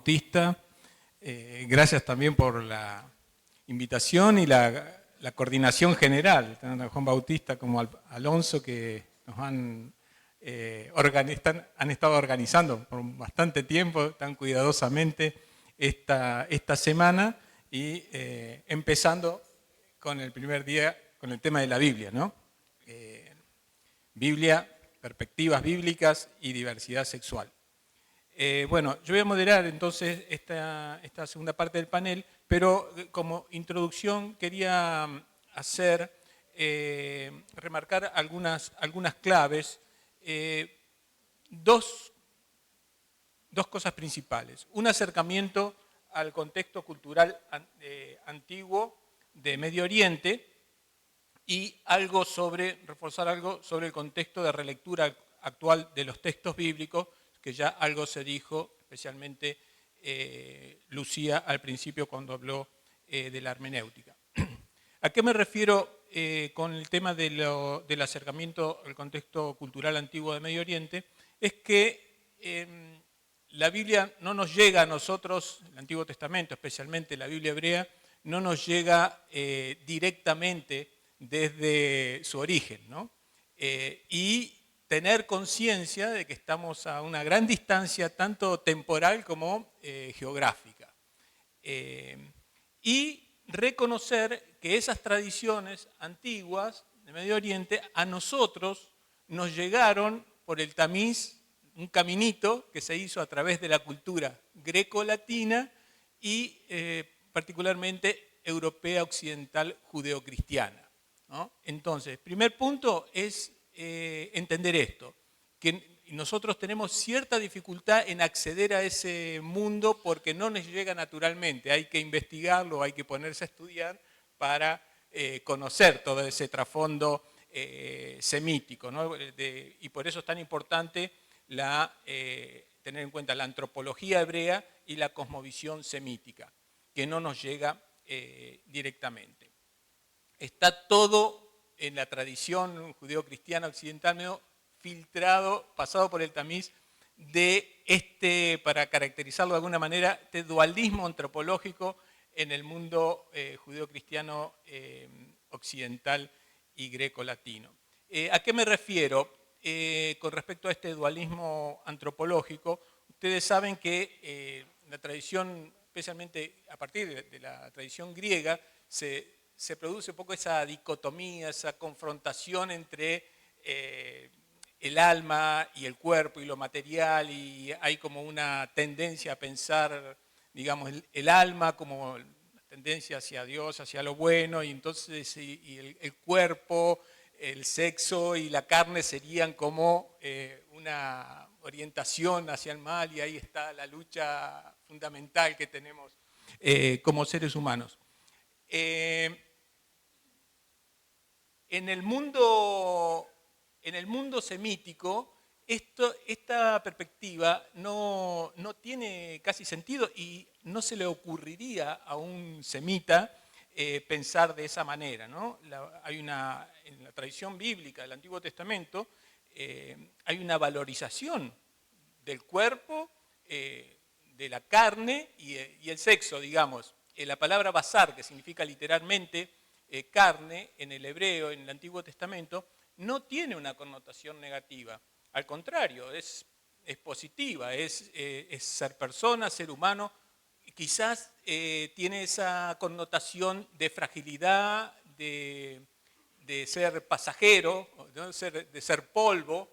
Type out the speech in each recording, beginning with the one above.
Bautista. Gracias también por la invitación y la coordinación general, tanto a Juan Bautista como a Alonso, que nos han estado organizando por bastante tiempo, tan cuidadosamente, esta semana, y empezando con el primer día, con el tema de la Biblia, ¿no? Biblia, perspectivas bíblicas y diversidad sexual. Bueno, yo voy a moderar entonces esta segunda parte del panel, pero como introducción quería remarcar algunas claves, dos cosas principales. Un acercamiento al contexto cultural antiguo de Medio Oriente y reforzar algo sobre el contexto de relectura actual de los textos bíblicos, que ya algo se dijo, especialmente Lucía al principio cuando habló de la hermenéutica. ¿A qué me refiero con el tema del acercamiento al contexto cultural antiguo de Medio Oriente? Es que la Biblia no nos llega a nosotros, el Antiguo Testamento, especialmente la Biblia hebrea, no nos llega directamente desde su origen, ¿no? Y tener conciencia de que estamos a una gran distancia, tanto temporal como geográfica. Y reconocer que esas tradiciones antiguas de Medio Oriente a nosotros nos llegaron por el tamiz, un caminito que se hizo a través de la cultura greco-latina y particularmente europea, occidental, judeocristiana, ¿no? Entonces, primer punto es entender esto, que nosotros tenemos cierta dificultad en acceder a ese mundo porque no nos llega naturalmente, hay que investigarlo, hay que ponerse a estudiar para conocer todo ese trasfondo semítico, ¿no? Y por eso es tan importante tener en cuenta la antropología hebrea y la cosmovisión semítica, que no nos llega directamente. Está todo en la tradición judeo-cristiana occidental medio filtrado, pasado por el tamiz de para caracterizarlo de alguna manera, este dualismo antropológico en el mundo judeo-cristiano occidental y greco-latino. ¿A qué me refiero con respecto a este dualismo antropológico? Ustedes saben que la tradición, especialmente a partir de la tradición griega, se produce un poco esa dicotomía, esa confrontación entre el alma y el cuerpo y lo material, y hay como una tendencia a pensar, digamos, el alma como tendencia hacia Dios, hacia lo bueno, y entonces el cuerpo, el sexo y la carne serían como una orientación hacia el mal, y ahí está la lucha fundamental que tenemos como seres humanos. En el mundo semítico, esta perspectiva no tiene casi sentido y no se le ocurriría a un semita pensar de esa manera, ¿no? En la tradición bíblica del Antiguo Testamento hay una valorización del cuerpo, de la carne y el sexo, digamos. La palabra basar, que significa literalmente carne en el hebreo, en el Antiguo Testamento, no tiene una connotación negativa. Al contrario, es positiva, es ser persona, ser humano. Quizás tiene esa connotación de fragilidad, de ser pasajero, ¿no? de ser polvo,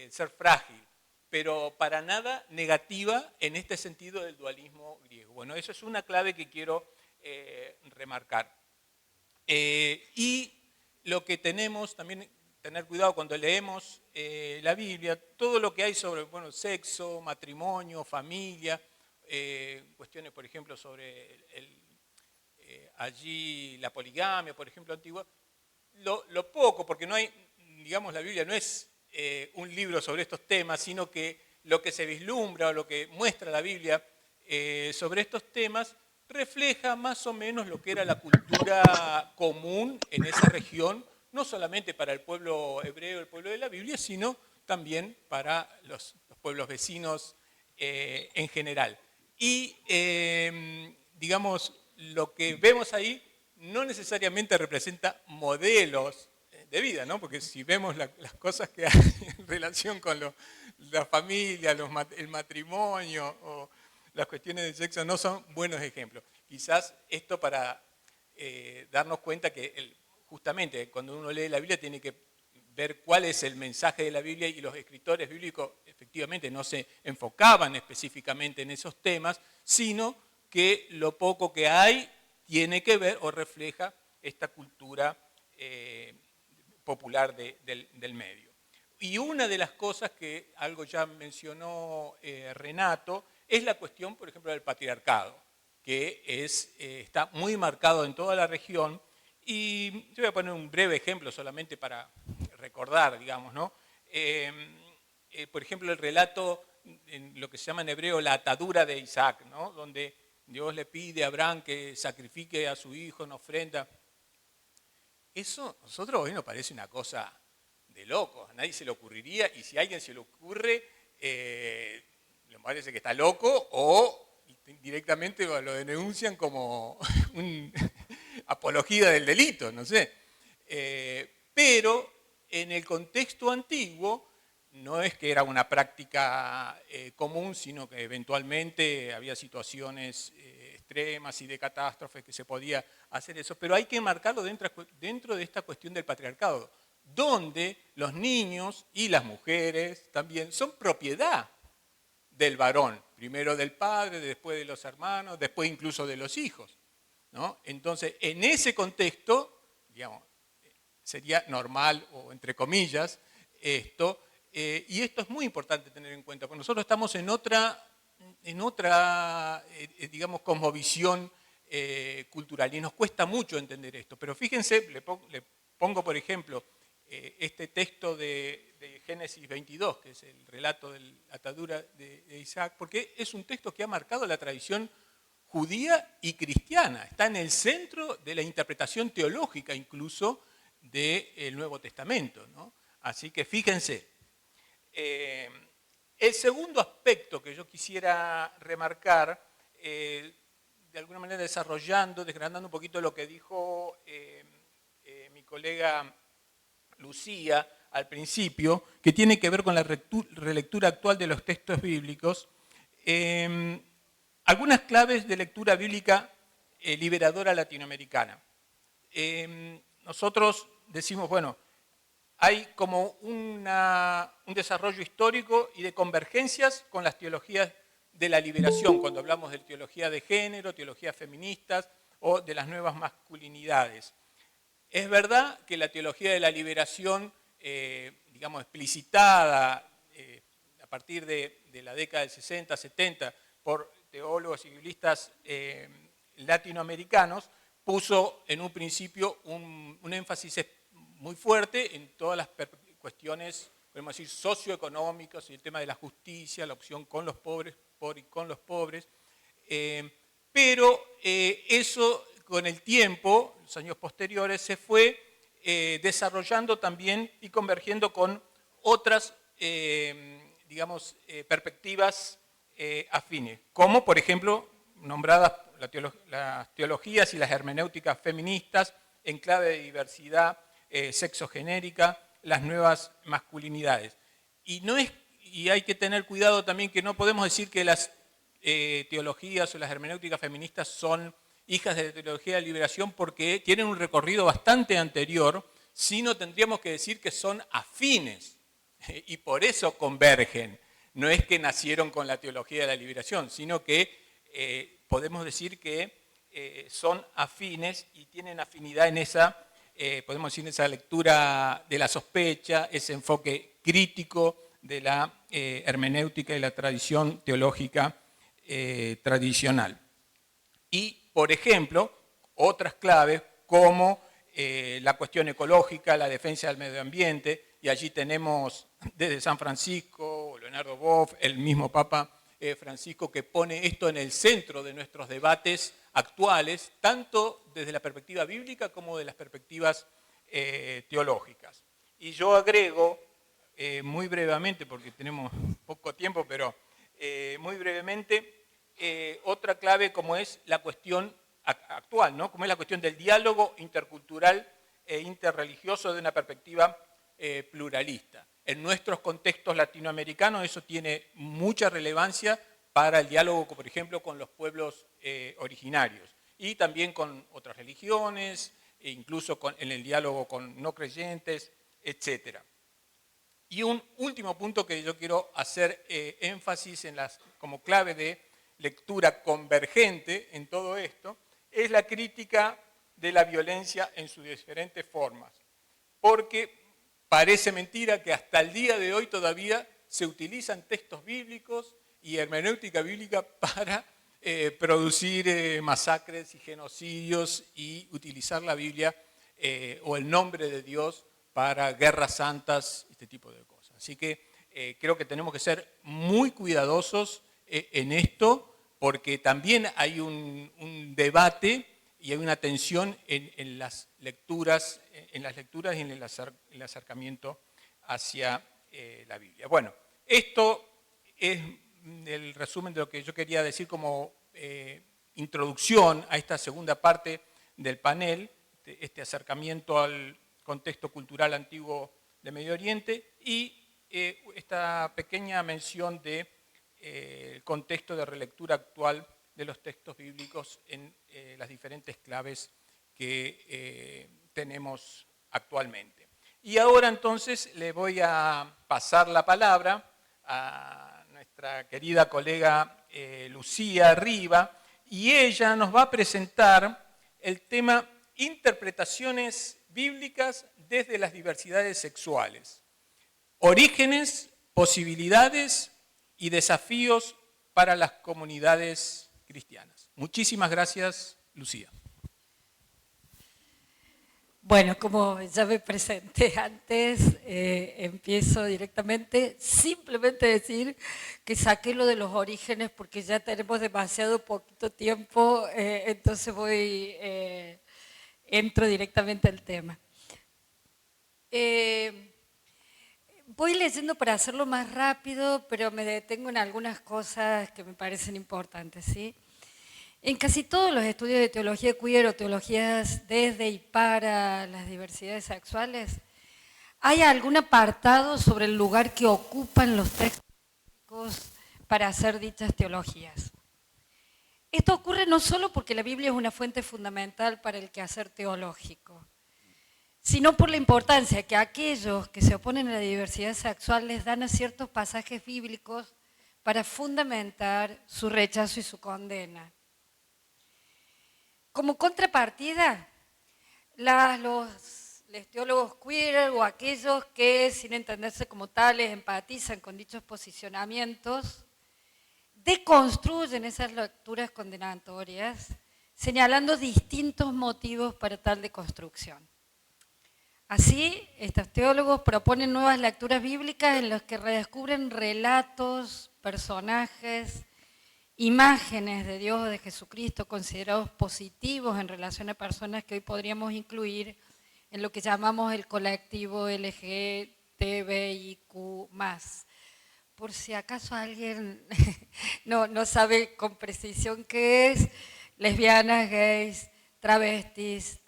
ser frágil, pero para nada negativa en este sentido del dualismo griego. Bueno, eso es una clave que quiero remarcar. Y lo que tenemos, también tener cuidado cuando leemos la Biblia, todo lo que hay sobre sexo, matrimonio, familia, cuestiones, por ejemplo, sobre allí la poligamia, por ejemplo, antigua, lo poco, porque no hay, digamos, la Biblia no es un libro sobre estos temas, sino que lo que se vislumbra o lo que muestra la Biblia sobre estos temas refleja más o menos lo que era la cultura común en esa región, no solamente para el pueblo hebreo, el pueblo de la Biblia, sino también para los pueblos vecinos en general. Y, digamos, lo que vemos ahí no necesariamente representa modelos de vida, ¿no? Porque si vemos las cosas que hay en relación con la familia, el matrimonio o las cuestiones de sexo, no son buenos ejemplos. Quizás esto para darnos cuenta que justamente cuando uno lee la Biblia tiene que ver cuál es el mensaje de la Biblia, y los escritores bíblicos efectivamente no se enfocaban específicamente en esos temas, sino que lo poco que hay tiene que ver o refleja esta cultura popular del medio. Y una de las cosas que algo ya mencionó Renato es la cuestión, por ejemplo, del patriarcado, que está muy marcado en toda la región. Y yo voy a poner un breve ejemplo solamente para recordar, digamos, ¿no? Por ejemplo, el relato, en lo que se llama en hebreo la atadura de Isaac, ¿no? Donde Dios le pide a Abraham que sacrifique a su hijo en ofrenda. Eso a nosotros hoy nos parece una cosa de locos, a nadie se le ocurriría, y si a alguien se le ocurre, le parece que está loco o directamente lo denuncian como una apología del delito, no sé. Pero en el contexto antiguo no es que era una práctica común, sino que eventualmente había situaciones extremas y de catástrofes que se podía hacer eso. Pero hay que marcarlo dentro de esta cuestión del patriarcado, donde los niños y las mujeres también son propiedad del varón, primero del padre, después de los hermanos, después incluso de los hijos, ¿no? Entonces, en ese contexto, digamos, sería normal, o entre comillas, esto, y esto es muy importante tener en cuenta, porque nosotros estamos en otra digamos, cosmovisión cultural, y nos cuesta mucho entender esto. Pero fíjense, le pongo por ejemplo este texto de Génesis 22, que es el relato de la atadura de Isaac, porque es un texto que ha marcado la tradición judía y cristiana, está en el centro de la interpretación teológica incluso del Nuevo Testamento, ¿no? Así que fíjense. El segundo aspecto que yo quisiera remarcar, de alguna manera desgranando un poquito lo que dijo mi colega Lucía al principio, que tiene que ver con la relectura actual de los textos bíblicos, algunas claves de lectura bíblica liberadora latinoamericana. Nosotros decimos, bueno, hay como un desarrollo histórico y de convergencias con las teologías de la liberación, cuando hablamos de teología de género, teologías feministas o de las nuevas masculinidades. Es verdad que la teología de la liberación, digamos, explicitada a partir de la década del 60, 70, por teólogos y biblistas latinoamericanos, puso en un principio un énfasis muy fuerte en todas las cuestiones, podemos decir, socioeconómicas, y el tema de la justicia, la opción con los pobres, por y con los pobres. Pero eso con el tiempo, los años posteriores, se fue desarrollando también y convergiendo con otras, digamos, perspectivas afines, como por ejemplo, nombradas las teologías y las hermenéuticas feministas en clave de diversidad sexogenérica, las nuevas masculinidades. Y hay que tener cuidado también que no podemos decir que las teologías o las hermenéuticas feministas son hijas de la teología de la liberación, porque tienen un recorrido bastante anterior, sino tendríamos que decir que son afines y por eso convergen. No es que nacieron con la teología de la liberación, sino que podemos decir que son afines y tienen afinidad en esa, podemos decir, en esa lectura de la sospecha, ese enfoque crítico de la hermenéutica y la tradición teológica tradicional. Y, por ejemplo, otras claves como la cuestión ecológica, la defensa del medio ambiente, y allí tenemos desde San Francisco, Leonardo Boff, el mismo Papa Francisco, que pone esto en el centro de nuestros debates actuales, tanto desde la perspectiva bíblica como de las perspectivas teológicas. Y yo agrego, muy brevemente, porque tenemos poco tiempo, pero muy brevemente, otra clave como es la cuestión actual, ¿no? Como es la cuestión del diálogo intercultural e interreligioso de una perspectiva pluralista. En nuestros contextos latinoamericanos eso tiene mucha relevancia para el diálogo, por ejemplo, con los pueblos originarios y también con otras religiones, e incluso en el diálogo con no creyentes, etc. Y un último punto que yo quiero hacer énfasis como clave de lectura convergente en todo esto, es la crítica de la violencia en sus diferentes formas. Porque parece mentira que hasta el día de hoy todavía se utilizan textos bíblicos y hermenéutica bíblica para producir masacres y genocidios y utilizar la Biblia o el nombre de Dios para guerras santas, este tipo de cosas. Así que creo que tenemos que ser muy cuidadosos en esto, porque también hay un debate y hay una tensión en las lecturas y en el acercamiento hacia la Biblia. Bueno, esto es el resumen de lo que yo quería decir como introducción a esta segunda parte del panel, este acercamiento al contexto cultural antiguo de Medio Oriente y esta pequeña mención del contexto de relectura actual de los textos bíblicos en las diferentes claves que tenemos actualmente. Y ahora entonces le voy a pasar la palabra a nuestra querida colega Lucía Riva, y ella nos va a presentar el tema interpretaciones bíblicas desde las diversidades sexuales, orígenes, posibilidades y desafíos para las comunidades cristianas. Muchísimas gracias, Lucía. Bueno, como ya me presenté antes, empiezo directamente, simplemente decir que saqué lo de los orígenes porque ya tenemos demasiado poquito tiempo, entonces entro directamente al tema. Voy leyendo para hacerlo más rápido, pero me detengo en algunas cosas que me parecen importantes, ¿sí? En casi todos los estudios de teología queer o teologías desde y para las diversidades sexuales, hay algún apartado sobre el lugar que ocupan los textos para hacer dichas teologías. Esto ocurre no solo porque la Biblia es una fuente fundamental para el quehacer teológico, sino por la importancia que aquellos que se oponen a la diversidad sexual les dan a ciertos pasajes bíblicos para fundamentar su rechazo y su condena. Como contrapartida, los teólogos queer o aquellos que, sin entenderse como tales, empatizan con dichos posicionamientos, deconstruyen esas lecturas condenatorias, señalando distintos motivos para tal deconstrucción. Así, estos teólogos proponen nuevas lecturas bíblicas en las que redescubren relatos, personajes, imágenes de Dios o de Jesucristo considerados positivos en relación a personas que hoy podríamos incluir en lo que llamamos el colectivo LGTBIQ+. Por si acaso alguien no sabe con precisión qué es, lesbianas, gays, travestis,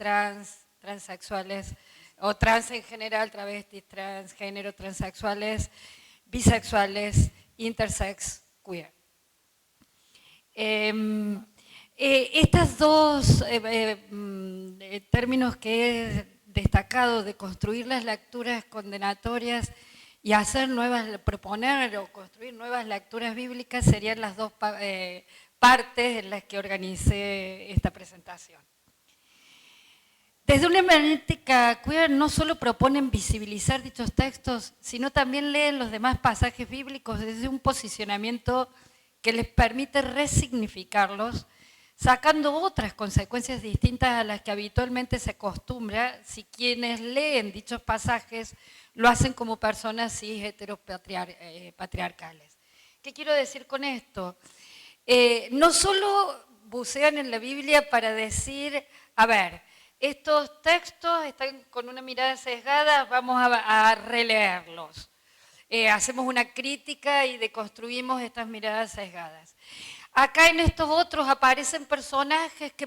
transexuales, o trans en general, travestis, transgénero, transexuales, bisexuales, intersex, queer. Estos dos términos que he destacado de construir las lecturas condenatorias y proponer o construir nuevas lecturas bíblicas serían las dos partes en las que organicé esta presentación. Desde una hermenéutica queer no solo proponen visibilizar dichos textos, sino también leen los demás pasajes bíblicos desde un posicionamiento que les permite resignificarlos, sacando otras consecuencias distintas a las que habitualmente se acostumbra si quienes leen dichos pasajes lo hacen como personas cis heteropatriarcales. ¿Qué quiero decir con esto? No solo bucean en la Biblia para decir, a ver, estos textos están con una mirada sesgada, vamos a releerlos. Hacemos una crítica y deconstruimos estas miradas sesgadas. Acá en estos otros aparecen personajes que